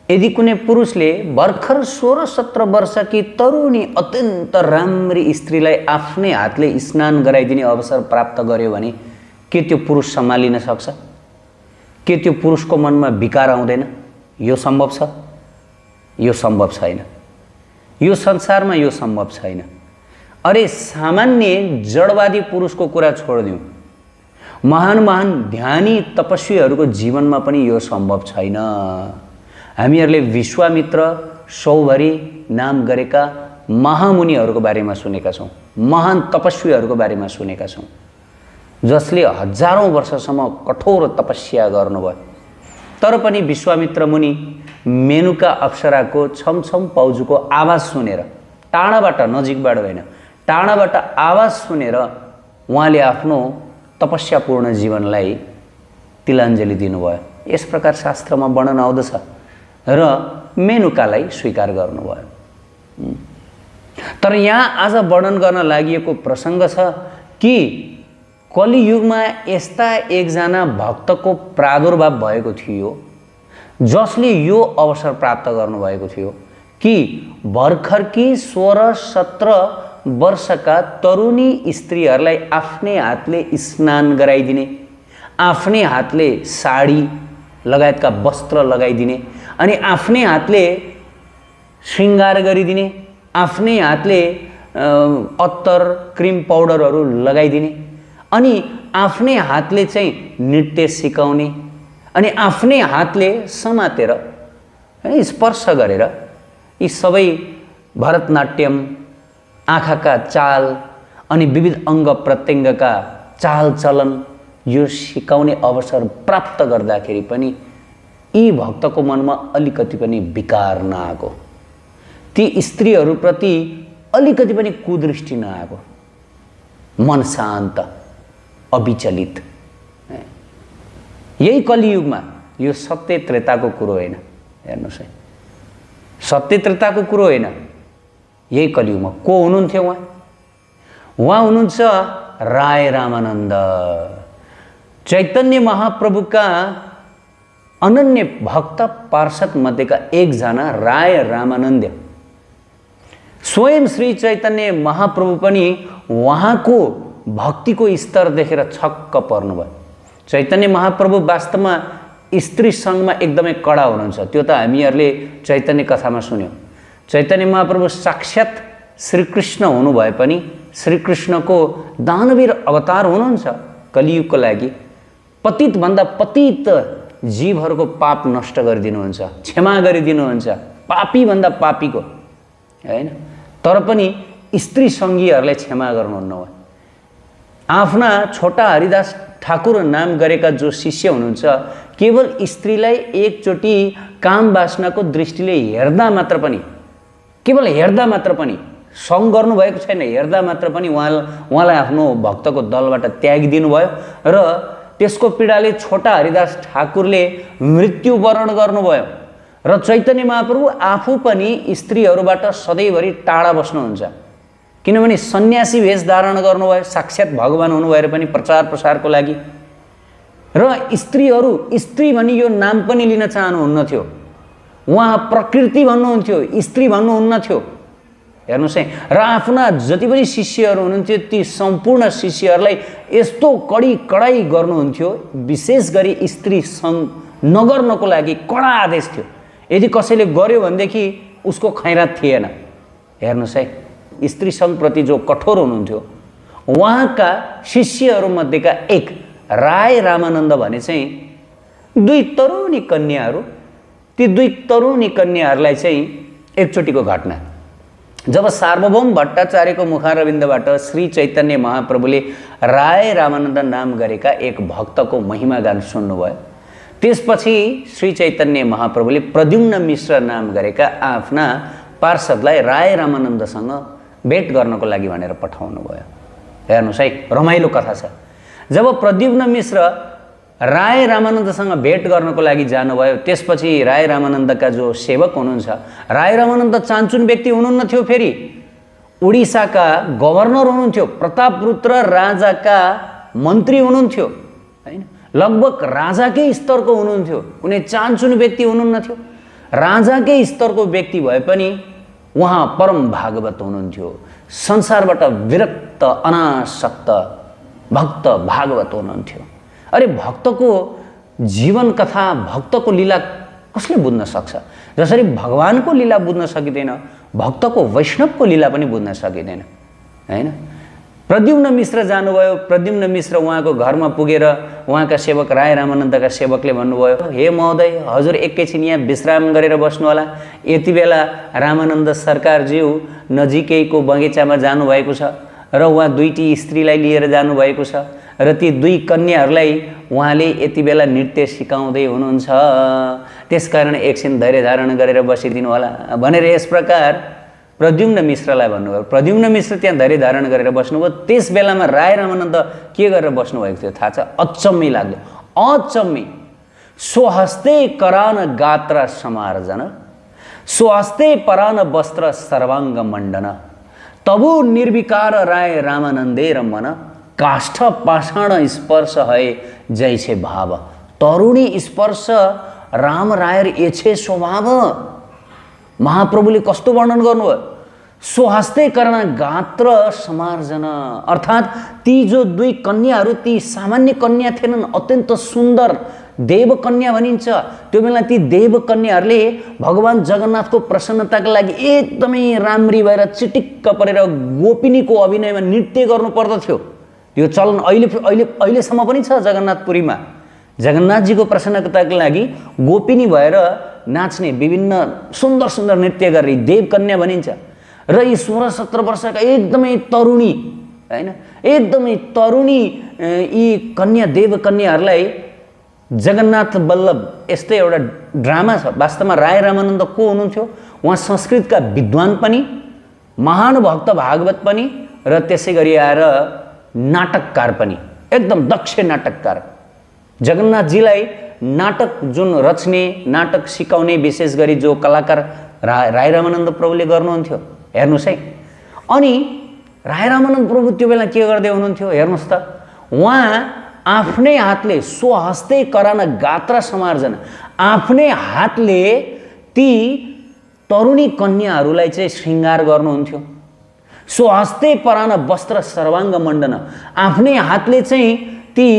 यदि कुनै पुरुषले भर्खर 16-17 वर्षकी तरुणी अत्यन्त राम्री स्त्रीलाई आफ्नै हातले स्नान गराइदिने अवसर प्राप्त गर्यो भने के त्यो पुरुष सम्हालिन सक्छ? के त्यो पुरुषको मनमा विकार आउँदैन? यो सम्भव छ? यो सम्भव छैन। यो संसारमा यो सम्भव छैन। अरे सामान्य जडवादी पुरुषको कुरा छोडिदिउँ, महान महान ध्यानी तपस्वीहरूको जीवनमा पनि यो सम्भव छैन। हामीहरूले विश्वामित्र, सौभरी नाम गरेका महामुनिहरूको बारेमा सुनेका छौँ, महान तपस्वीहरूको बारेमा सुनेका छौँ, जसले हजारौं वर्षसम्म कठोर तपस्या गर्नुभयो। तर पनि विश्वामित्र मुनि मेनुका अप्सराको छमछम पाउजुको आवाज सुनेर, टाढाबाट, नजिकबाट होइन, टाढाबाट आवाज सुनेर उहाँले आफ्नो तपस्यापूर्ण जीवनलाई तिलाञ्जली दिनुभयो। यस प्रकार शास्त्रमा वर्णन आउँदछ र मेनुकालाई स्वीकार गर्नुभयो। तर यहाँ आज वर्णन गर्न लागि प्रसङ्ग छ कि कलियुगमा यस्ता एकजना भक्तको प्रादुर्भाव भएको थियो जसले यो अवसर प्राप्त गर्नुभएको थियो कि भर्खरकी 16-17 वर्षका तरुणी स्त्रीहरूलाई आफ्नै हातले स्नान गराइदिने, आफ्नै हातले साडी लगायतका वस्त्र लगाइदिने अनि आफ्नै हातले श्रृङ्गार गरिदिने, आफ्नै हातले अत्तर, क्रिम पाउडरहरू लगाइदिने अनि आफ्नै हातले चाहिँ नृत्य सिकाउने अनि आफ्नै हातले समातेर स्पर्श गरेर यी सबै भरतनाट्यम, आँखाका चाल अनि विविध अङ्ग प्रत्यङ्गका चाल चलन यो सिकाउने अवसर प्राप्त गर्दाखेरि पनि यी भक्तको मनमा अलिकति पनि विकार नआएको, ती स्त्रीहरूप्रति अलिकति पनि कुदृष्टि नआएको, मन शान्त, अविचलित। यही कलियुगमा यो सत्य त्रेताको कुरो होइन। हेर्नुहोस् है, सत्य त्रेताको कुरो होइन। यही कलियुगमा को हुनुहुन्थ्यो? उहाँ हुनुहुन्छ राय रामानन्द, चैतन्य महाप्रभुका अनन्य भक्त पार्षद मध्येका एकजना राय रामानन्द। स्वयं श्री चैतन्य महाप्रभु पनि उहाँको भक्तिको स्तर देखेर छक्क पर्नुभयो। चैतन्य महाप्रभु वास्तवमा स्त्री सङ्घमा एकदमै कडा हुनुहुन्छ। त्यो त हामीहरूले चैतन्य कथामा सुन्यौँ। चैतन्य महाप्रभु साक्षात श्रीकृष्ण हुनुभए पनि श्रीकृष्णको दानवीर अवतार हुनुहुन्छ कलियुगको लागि। पतितभन्दा पतित जीवहरूको पाप नष्ट गरिदिनुहुन्छ, क्षमा गरिदिनुहुन्छ, पापीभन्दा पापीको, होइन? तर पनि स्त्री सङ्गीहरूलाई क्षमा गर्नुहुन्न। आफ्ना छोटा हरिदास ठाकुर नाम गरेका जो शिष्य हुनुहुन्छ, केवल स्त्रीलाई एकचोटि काम वासनाको दृष्टिले हेर्दा मात्र पनि, केवल हेर्दा मात्र पनि, सङ्ग गर्नुभएको छैन, हेर्दा मात्र पनि उहाँलाई आफ्नो भक्तको दलबाट त्यागिदिनु भयो र त्यसको पीडाले छोटा हरिदास ठाकुरले मृत्युवरण गर्नुभयो। र चैतन्य महाप्रभु आफू पनि स्त्रीहरूबाट सधैँभरि टाढा बस्नुहुन्छ, किनभने सन्यासी वेश धारण गर्नुभयो, साक्षात भगवान हुनुभएर पनि प्रचार प्रसारको लागि। र स्त्रीहरू, स्त्री भनी यो नाम पनि लिन चाहनुहुन्न थियो, उहाँ प्रकृति भन्नुहुन्थ्यो, स्त्री भन्नुहुन्न थियो। हेर्नुहोस् है, र आफ्ना जति पनि शिष्यहरू हुनुहुन्थ्यो ती सम्पूर्ण शिष्यहरूलाई यस्तो कडाइ गर्नुहुन्थ्यो, विशेष गरी स्त्री सङ्ग नगर्नको लागि कडा आदेश थियो। यदि कसैले गर्यो भनेदेखि उसको खैरात थिएन। हेर्नुहोस् है, स्त्री सङ्घप्रति जो कठोर हुनुहुन्थ्यो, उहाँका शिष्यहरूमध्येका एक राय रामानन्द भने चाहिँ दुई तरुणी कन्याहरू, ती दुई तरुणी कन्याहरूलाई चाहिँ एकचोटिको घटना, जब सार्वभौम भट्टाचार्यको मुखारविन्दबाट श्री चैतन्य महाप्रभुले राय रामानन्द नाम गरेका एक भक्तको महिमा गान सुन्नुभयो, त्यसपछि श्री चैतन्य महाप्रभुले प्रद्युम्न मिश्र नाम गरेका आफ्ना पार्षदलाई राय रामानन्दसँग भेट गर्नको लागि भनेर पठाउनु भयो। हेर्नुहोस् है, रमाइलो कथा छ। जब प्रद्युम्न मिश्र राय रामानन्दसँग भेट गर्नको लागि जानुभयो, त्यसपछि राय रामानन्दका जो सेवक हुनुहुन्छ, राय रामानन्द चान्चुन व्यक्ति हुनुहुन्न थियो, फेरि उडिसाका गभर्नर हुनुहुन्थ्यो, प्रतापरुद्र राजाका मन्त्री हुनुहुन्थ्यो, होइन? लगभग राजाकै स्तरको हुनुहुन्थ्यो, कुनै चान्चुन व्यक्ति हुनुहुन्न थियो। राजाकै स्तरको व्यक्ति भए पनि उहाँ परम भागवत हुनुहुन्थ्यो। संसारबाट विरक्त अनासक्त भक्त भागवत हुनुहुन्थ्यो। अरे भक्तको जीवन कथा, भक्तको लीला कसले बुझ्न सक्छ? जसरी भगवानको लीला बुझ्न सकिँदैन, भक्तको वैष्णवको लीला पनि बुझ्न सकिँदैन, हैन? प्रद्युम्न मिश्र जानुभयो। प्रद्युम्न मिश्र उहाँको घरमा पुगेर उहाँका सेवक राय रामानन्दका सेवकले भन्नुभयो, हे महोदय, हजुर एकैछिन यहाँ विश्राम गरेर बस्नु होला। यति बेला रामानन्द सरकारज्यू नजिकैको बगैँचामा जानुभएको छ र उहाँ दुईटी स्त्रीलाई लिएर जानुभएको छ र ती दुई कन्याहरूलाई उहाँले यति बेला नृत्य सिकाउँदै हुनुहुन्छ। त्यसकारण एकछिन धैर्य धारण गरेर बसिदिनु होला भनेर यस प्रकार प्रद्युम्न मिश्रलाई भन्नुभयो। प्रद्युम्न मिश्र त्यहाँ धैर्य धारण गरेर बस्नुभयो। त्यस बेलामा राय रामानन्द के गरेर बस्नुभएको थियो थाहा छ? अचम्मै लाग्यो, अचम्मै। स्वहस्ते करान गात्र समार्जन, स्वहस्ते परान वस्त्र सर्वाङ्ग मण्डन, तबु निर्विकार राय रामानन्देर मन, काष्ठ पाषाण स्पर्श है जैसे भाव। तरुणी स्पर्श राम रायर एछे स्वभाव। महाप्रभुले कस्तो वर्णन गर्नुभयो? स्वहस्ते कर्ण गात्र समार्जन, अर्थात् ती जो दुई कन्याहरू ती सामान्य कन्या थिएनन्, अत्यन्त सुन्दर देवकन्या भनिन्छ। त्यो बेला ती देवकन्याहरूले भगवान जगन्नाथको प्रसन्नताका लागि एकदमै राम्री भएर चिटिक्क परेर गोपिनीको अभिनयमा नृत्य गर्नु पर्दथ्यो। यो चलन अहिलेसम्म पनि छ जगन्नाथपुरीमा। जगन्नाथजीको प्रसन्नताका लागि गोपिनी भएर नाच्ने, विभिन्न सुन्दर सुन्दर नृत्य गर्ने देवकन्या भनिन्छ। र यी 16-17 वर्षका एकदमै तरुणी, हैन, एकदमै तरुणी यी कन्या देवकन्याहरूलाई जगन्नाथ वल्लभ यस्तै एउटा ड्रामा छ। वास्तवमा राय रामानन्द को हुनुहुन्थ्यो? उहाँ संस्कृतका विद्वान पनि, महान भक्त भागवत पनि र त्यसै गरी आएर नाटककार पनि, एकदम दक्ष नाटककार। जगन्नाथजीलाई नाटक जुन रच्ने, नाटक सिकाउने विशेष गरी जो कलाकार राय रामानन्द प्रभुले गर्नुहुन्थ्यो, हेर्नुहोस् है। अनि राय रामानन्द प्रभु त्यो बेला के गर्दै हुनुहुन्थ्यो हेर्नुहोस् त। उहाँ आफ्नै हातले स्वहस्ते करान गात्र समार्जन, आफ्नै हातले ती तरुणी कन्याहरूलाई चाहिँ श्रृङ्गार गर्नुहुन्थ्यो। स्वहस्ते परान वस्त्र सर्वाङ्ग मण्डन, आफ्नै हातले चाहिँ ती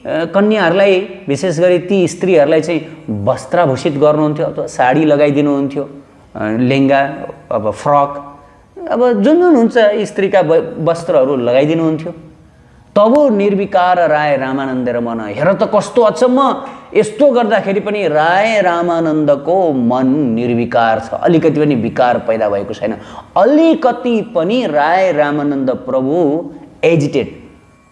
कन्याहरूलाई, विशेष गरी ती स्त्रीहरूलाई चाहिँ वस्त्राभूषित गर्नुहुन्थ्यो, अथवा साडी लगाइदिनुहुन्थ्यो, लेङ्गा, अब फ्रक, अब जुन जुन हुन्छ स्त्रीका वस्त्रहरू लगाइदिनुहुन्थ्यो। तब निर्विकार राय रामानन्द र मन, हेर त कस्तो अचम्म, यस्तो गर्दाखेरि पनि राय रामानन्दको मन निर्विकार छ, अलिकति पनि विकार पैदा भएको छैन। अलिकति पनि राय रामानन्द प्रभु एजिटेट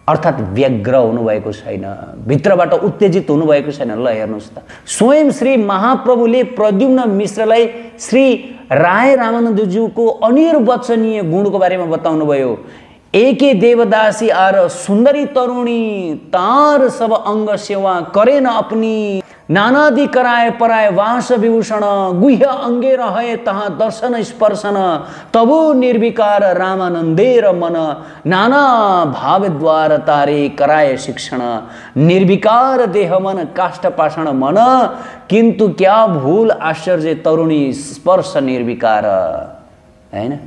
अर्थात् व्यग्र हुनुभएको छैन, भित्रबाट उत्तेजित हुनुभएको छैन। ल हेर्नुहोस् त, स्वयं श्री महाप्रभुले प्रद्युम्न मिश्रलाई श्री राय रामानन्दज्यूको अनिर्वचनीय गुणको बारेमा बताउनुभयो। एके देवदासी आर सुन्दरी तरुणी, तार सब अंग सेवा करे न अपनी, नानादि कराए पराए वास विभूषण, गुह्य अंगे रहे तहाँ दर्शन स्पर्शन, तबु निर्विकार रामानंदेर मन, नाना भाव द्वार तारे कराए शिक्षण, निर्विकार देह मन काष्ठ पाषाण मन, किंतु क्या भूल आश्चर्य तरुणी स्पर्श निर्विकार। हैन,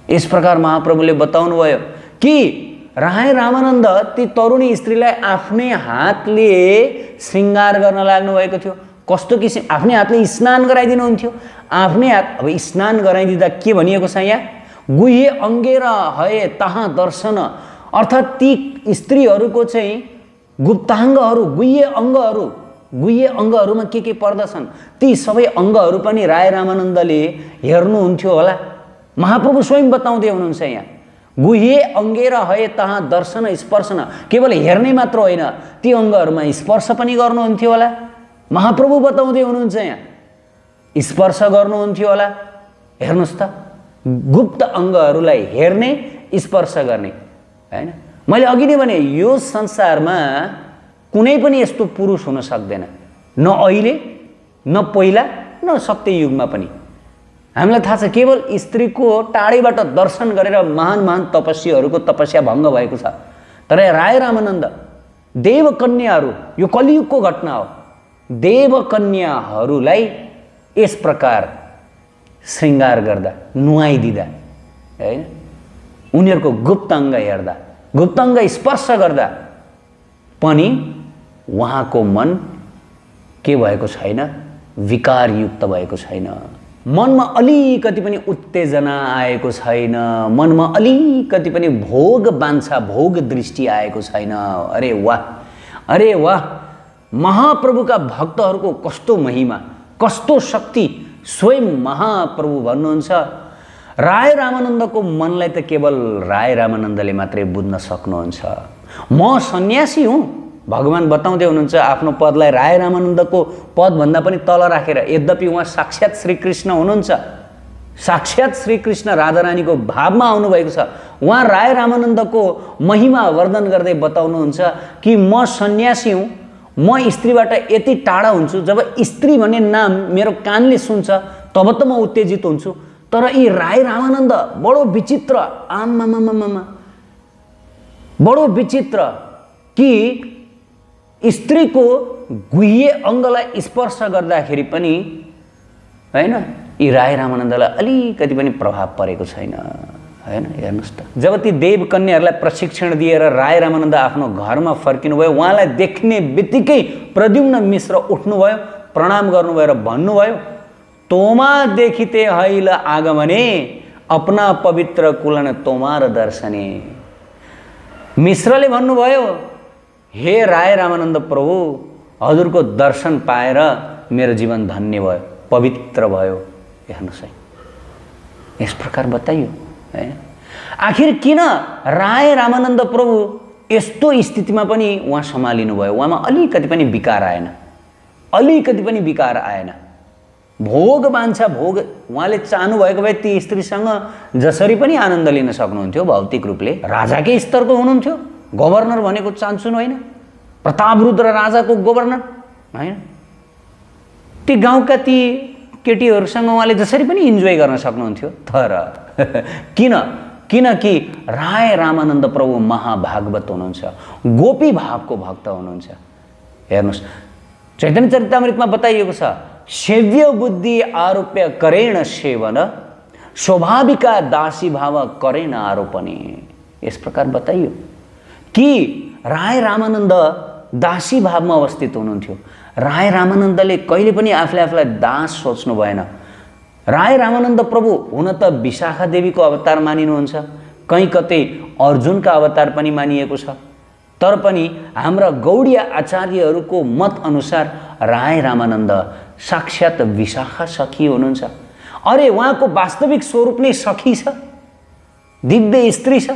इस प्रकार महाप्रभुले बताउनु भयो कि राय रामानन्द ती तरुणी स्त्रीलाई आफ्नै हातले श्रृङ्गार गर्न लाग्नु भएको थियो। कस्तो किसिम? आफ्नै हातले स्नान गराइदिनुहुन्थ्यो। आफ्नै हात, अब स्नान गराइदिँदा के भनिएको छ यहाँ? गुह्य अंगेर हए तहाँ दर्शन, अर्थात् ती स्त्रीहरूको चाहिँ गुप्ताङ्गहरू, गुह्य अङ्गहरू, गुह्य अङ्गहरूमा के पर्दछन् ती सबै अङ्गहरू पनि राय रामानन्दले हेर्नुहुन्थ्यो होला। महाप्रभु स्वयं बताउँदै हुनुहुन्छ यहाँ, गुह्य अंगेर हए तहाँ दर्शन स्पर्शन, केवल हेर्ने मात्र होइन, ती अङ्गहरूमा स्पर्श पनि गर्नुहुन्थ्यो होला। महाप्रभु बताउँदै हुनुहुन्छ यहाँ, स्पर्श गर्नुहुन्थ्यो होला। हेर्नुहोस् त, गुप्त अङ्गहरूलाई हेर्ने, स्पर्श गर्ने। हैन, मैले अघि नै भने यो संसारमा कुनै पनि यस्तो पुरुष हुन सक्दैन, न अहिले, न पहिला, न सत्ययुगमा पनि। हामीलाई थाहा छ, केवल स्त्रीको टाढैबाट दर्शन गरेर महान महान तपस्वीहरूको तपस्या भङ्ग भएको छ। तर राय रामानन्द देवकन्याहरू, यो कलियुगको घटना हो, देवकन्याहरूलाई यस प्रकार श्रृङ्गार गर्दा, नुहाइदिँदा, होइन, उनीहरूको गुप्त अङ्ग हेर्दा, गुप्त अङ्ग स्पर्श गर्दा पनि उहाँको मन के भएको छैन, विकारयुक्त भएको छैन। मनमा अलिकति पनि उत्तेजना आएको छैन, मनमा अलिकति पनि भोग बान्छा, भोग दृष्टि आएको छैन। अरे वाह, अरे वाह, महाप्रभुका भक्तहरूको कस्तो महिमा, कस्तो शक्ति! स्वयं महाप्रभु भन्नुहुन्छ। राय रामानन्दको मनलाई त केवल राय रामानन्दले मात्रै बुझ्न सक्नुहुन्छ। म सन्यासी हुँ, भगवान बताउँदै हुनुहुन्छ आफ्नो पदलाई राय रामानन्दको पदभन्दा पनि तल राखेर। यद्यपि उहाँ साक्षात् श्रीकृष्ण हुनुहुन्छ, साक्षात् श्रीकृष्ण राधारानीको भावमा आउनुभएको छ। उहाँ राय रामानन्दको महिमा वर्णन गर्दै बताउनुहुन्छ कि म सन्यासी हुँ, म स्त्रीबाट यति टाढा हुन्छु, जब स्त्री भन्ने नाम मेरो कानले सुन्छ तब त म उत्तेजित हुन्छु। तर यी राय रामानन्द बडो विचित्र, आमामामामा, बडो विचित्र कि स्त्रीको गुह्य अङ्गलाई स्पर्श गर्दाखेरि पनि, होइन, यी राय रामानन्दलाई अलिकति पनि प्रभाव परेको छैन, होइन। हेर्नुहोस् त, जब ती देवकन्याहरूलाई प्रशिक्षण दिएर राय रामानन्द आफ्नो घरमा फर्किनुभयो, उहाँलाई देख्ने बित्तिकै प्रद्युम्न मिश्र उठ्नुभयो, प्रणाम गर्नुभयो र भन्नुभयो, तोमा देखिते हैल आगमने, अपना पवित्र कुलन तोमार दर्शने। मिश्रले भन्नुभयो, हे राय रामानन्द प्रभु, हजुरको दर्शन पाएर मेरो जीवन धन्य भयो, पवित्र भयो। हेर्नुहोस् है, यस प्रकार बताइयो है। आखिर किन राय रामानन्द प्रभु यस्तो स्थितिमा पनि उहाँ सम्हालिनु भयो? उहाँमा अलिकति पनि विकार आएन, अलिकति पनि विकार आएन। भोग बान्छा, भोग उहाँले चाहनुभएको भए ती स्त्रीसँग जसरी पनि आनन्द लिन सक्नुहुन्थ्यो भौतिक रूपले। राजाकै स्तरको हुनुहुन्थ्यो, गभर्नर भनेको चान्सुन होइन, प्रतापरुद्र राजाको गभर्नर होइन। ती गाउँका ती केटीहरूसँग उहाँले जसरी पनि इन्जोय गर्न सक्नुहुन्थ्यो। तर किनकि राय रामानन्द प्रभु महाभागवत हुनुहुन्छ, गोपी भावको भक्त हुनुहुन्छ। हेर्नुहोस्, चैतन्य चरितामृतमा बताइएको छ, सेव्य बुद्धि आरोप्य करेण सेवन, स्वाभाविका दासी भाव करेण आरोपणे। यस प्रकार बताइयो कि राय रामानन्द दासी भावमा अवस्थित हुनुहुन्थ्यो। राय रामानन्दले कहिले पनि आफूलाई दास सोच्नु भएन। राय रामानन्द प्रभु हुन त विशाखा देवीको अवतार मानिनुहुन्छ, कहीँ कतै अर्जुनका अवतार पनि मानिएको छ। तर पनि हाम्रा गौडीय आचार्यहरूको मत अनुसार राय रामानन्द साक्षात् विशाखा सखी हुनुहुन्छ। अरे उहाँको वास्तविक स्वरूप नै सखी छ, दिव्य स्त्री छ।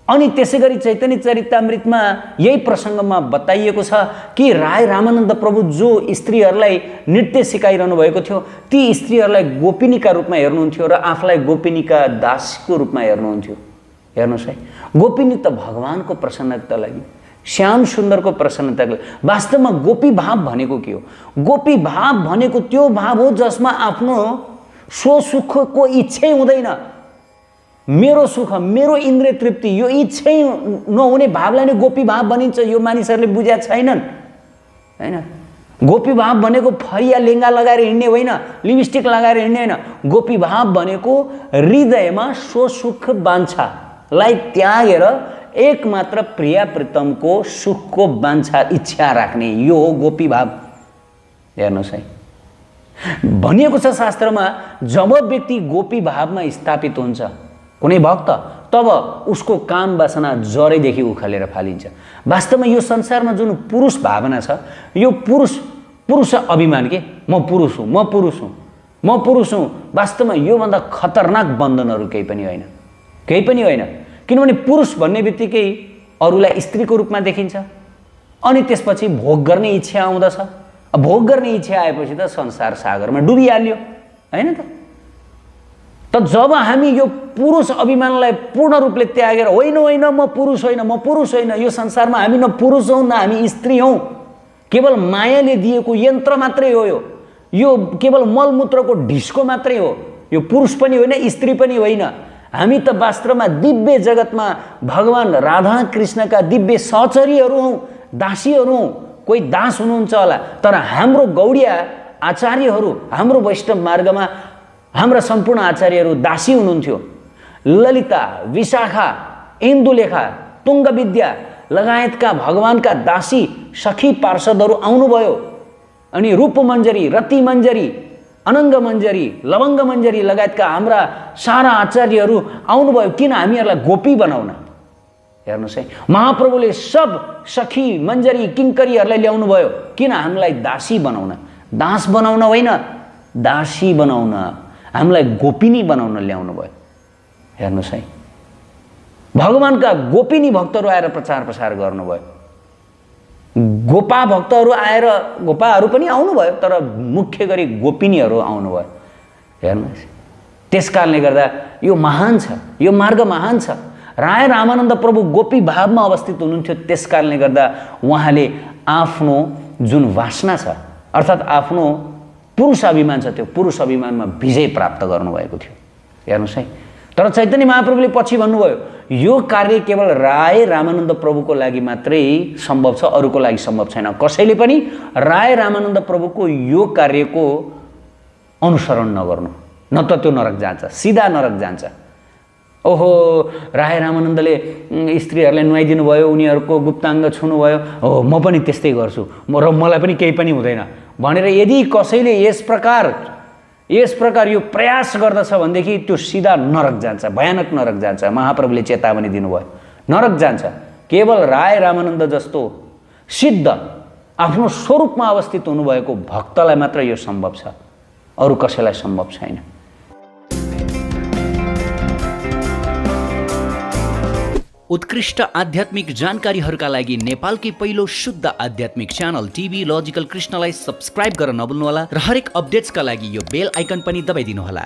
अनि त्यसै गरी चैतन्य चरितामृतमा यही प्रसङ्गमा बताइएको छ कि राय रामानन्द प्रभु जो स्त्रीहरूलाई नृत्य सिकाइरहनु भएको थियो, ती स्त्रीहरूलाई गोपिनीका रूपमा हेर्नुहुन्थ्यो र आफूलाई गोपिनीका दासको रूपमा हेर्नुहुन्थ्यो। हेर्नुहोस् है, गोपिनी त भगवानको प्रसन्नताका लागि, श्याम सुन्दरको प्रसन्नताको लागि। वास्तवमा गोपी भाव भनेको के हो? गोपी भाव भनेको त्यो भाव हो जसमा आफ्नो स्वसुखको इच्छै हुँदैन। मेरो सुख, मेरो इन्द्रिय तृप्ति, यो इच्छै नहुने भावलाई नै गोपी भाव भनिन्छ। यो मानिसहरूले बुझेका छैनन्, होइन। गोपी भाव भनेको फरिया लेङ्गा लगाएर हिँड्ने होइन, लिपस्टिक लगाएर हिँड्ने होइन। गोपी भाव भनेको हृदयमा स्वसुख बान्छालाई त्यागेर एकमात्र प्रिया प्रीतमको सुखको बान्छा, इच्छा राख्ने, यो हो गोपी भाव। हेर्नुहोस् है, भनिएको छ शास्त्रमा, जब व्यक्ति गोपी भावमा स्थापित हुन्छ कुनै भक्त, तब उसको काम वासना जरैदेखि उखालेर फालिन्छ। वास्तवमा यो संसारमा जुन पुरुष भावना छ, यो पुरुष अभिमान के, म पुरुष हुँ, म पुरुष हुँ, म पुरुष हुँ, वास्तवमा योभन्दा खतरनाक बन्धनहरू केही पनि होइन, केही पनि होइन। किनभने पुरुष भन्ने बित्तिकै अरूलाई स्त्रीको रूपमा देखिन्छ, अनि त्यसपछि भोग गर्ने इच्छा आउँदछ। भोग गर्ने इच्छा आएपछि त संसार सागरमा डुबिहाल्यो, होइन त। त जब हामी यो पुरुष अभिमानलाई पूर्ण रूपले त्यागेर, होइन होइन म पुरुष होइन, म पुरुष होइन, यो संसारमा हामी न पुरुष हौँ न हामी स्त्री हौँ, केवल मायाले दिएको यन्त्र मात्रै हो, यो केवल मलमूत्रको ढिस्को मात्रै हो, यो पुरुष पनि होइन, स्त्री पनि होइन। हामी त वास्तवमा दिव्य जगतमा भगवान राधा कृष्णका दिव्य सहचरीहरू हौँ, दासीहरू हौँ। कोही दास हुनुहुन्छ होला, तर हाम्रो गौडिया आचार्यहरू हाम्रो वैष्णव मार्गमा हाम्रा सम्पूर्ण आचार्यहरू दासी हुनुहुन्थ्यो। ललिता, विशाखा, इन्दुलेखा, तुङ्गविद्या लगायतका भगवानका दासी सखी पार्षदहरू आउनुभयो। अनि रूपमञ्जरी, रतिमञ्जरी, अनङ्गमञ्जरी, लवङ्गमञ्जरी लगायतका हाम्रा सारा आचार्यहरू आउनुभयो। किन? हामीहरूलाई गोपी बनाउन। हेर्नुहोस् है, महाप्रभुले सब सखी मञ्जरी किङ्करीहरूलाई ल्याउनु भयो। किन? हामीलाई दासी बनाउन, दास बनाउन होइन, दासी बनाउन, हामीलाई गोपिनी बनाउन ल्याउनु भयो। हेर्नुहोस् है, भगवानका गोपिनी भक्तहरू आएर प्रचार प्रसार गर्नुभयो। गोपा भक्तहरू आएर, गोपाहरू पनि आउनुभयो, तर मुख्य गरी गोपिनीहरू आउनुभयो। हेर्नुहोस्, त्यस कारणले गर्दा यो महान छ, यो मार्ग महान छ। राय रामानन्द प्रभु गोपी भावमा अवस्थित हुनुहुन्थ्यो। त्यस कारणले गर्दा उहाँले आफ्नो जुन वासना छ, अर्थात् आफ्नो पुरुष अभिमान छ, त्यो पुरुष अभिमानमा विजय प्राप्त गर्नुभएको थियो। हेर्नुहोस् है, तर चैतन्य महाप्रभुले पछि भन्नुभयो यो कार्य केवल राय रामानन्द प्रभुको लागि मात्रै सम्भव छ, अरूको लागि सम्भव छैन। कसैले पनि राय रामानन्द प्रभुको यो कार्यको अनुसरण नगर्नु, न त त्यो नरक जान्छ, सिधा नरक जान्छ। ओहो, राय रामानन्दले स्त्रीहरूलाई नुहाइदिनु भयो, उनीहरूको गुप्ताङ्ग छुनुभयो, हो म पनि त्यस्तै गर्छु, र मलाई पनि केही पनि हुँदैन भनेर यदि कसैले यस प्रकार यो प्रयास गर्दछ भनेदेखि त्यो सिधा नरक जान्छ, भयानक नरक जान्छ। महाप्रभुले चेतावनी दिनुभयो, नरक जान्छ। केवल राय रामानन्द जस्तो सिद्ध आफ्नो स्वरूपमा अवस्थित हुनुभएको भक्तलाई मात्र यो सम्भव छ, अरू कसैलाई सम्भव छैन। उत्कृष्ट आध्यात्मिक जानकारीहरूका लागि नेपालकै पहिलो शुद्ध आध्यात्मिक च्यानल टिभी लजिकल कृष्णलाई सब्स्क्राइब गर्न नभुल्नुहोला र हरेक अपडेट्सका लागि यो बेल आइकन पनि दबाइदिनुहोला।